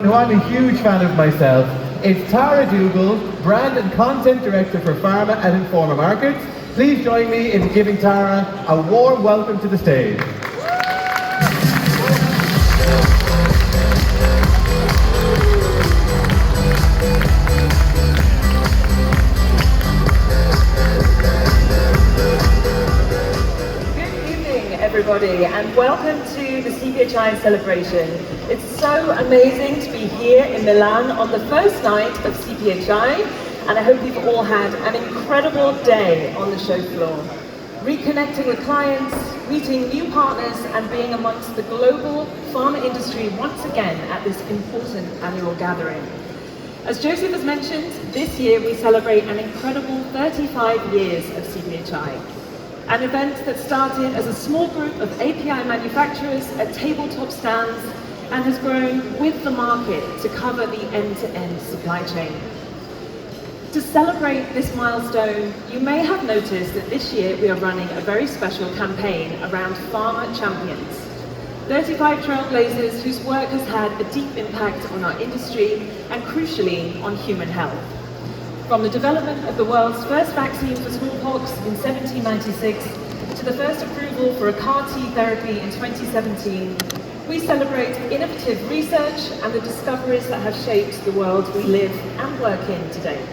Who I'm a huge fan of myself. It's Tara Dougal, Brand and Content Director for Pharma at Informa Markets. Please join me in giving Tara a warm welcome to the stage. Everybody, and welcome to the CPHI celebration. It's so amazing to be here in Milan on the first night of CPHI, and I hope you've all had an incredible day on the show floor. Reconnecting with clients, meeting new partners, and being amongst the global pharma industry once again at this important annual gathering. As Joseph has mentioned, this year we celebrate an incredible 35 years of CPHI. An event that started as a small group of API manufacturers at tabletop stands and has grown with the market to cover the end-to-end supply chain. To celebrate this milestone, you may have noticed that this year we are running a very special campaign around Pharma Champions. 35 trailblazers whose work has had a deep impact on our industry and crucially on human health. From the development of the world's first vaccine for smallpox in 1796 to the first approval for a CAR-T therapy in 2017, we celebrate innovative research and the discoveries that have shaped the world we live and work in today.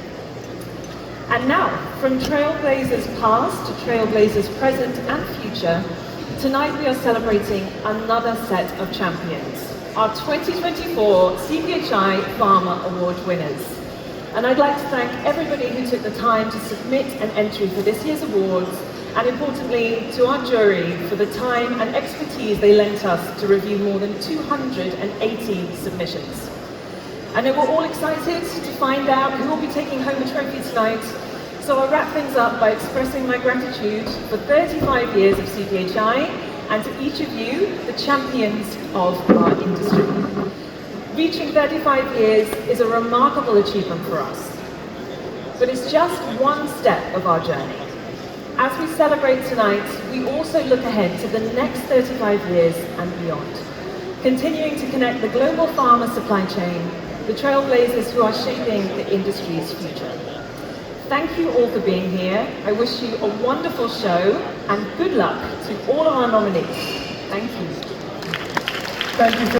And now, from trailblazers past to trailblazers present and future, tonight we are celebrating another set of champions, our 2024 CPHI Pharma Award winners. And I'd like to thank everybody who took the time to submit an entry for this year's awards, and importantly to our jury for the time and expertise they lent us to review more than 280 submissions. I know we're all excited to find out who will be taking home the trophy tonight, so I'll wrap things up by expressing my gratitude for 35 years of CPHI and to each of you, the champions of our industry. Reaching 35 years is a remarkable achievement for us, but it's just one step of our journey. As we celebrate tonight, we also look ahead to the next 35 years and beyond, continuing to connect the global pharma supply chain, the trailblazers who are shaping the industry's future. Thank you all for being here. I wish you a wonderful show and good luck to all of our nominees. Thank you. Thank you.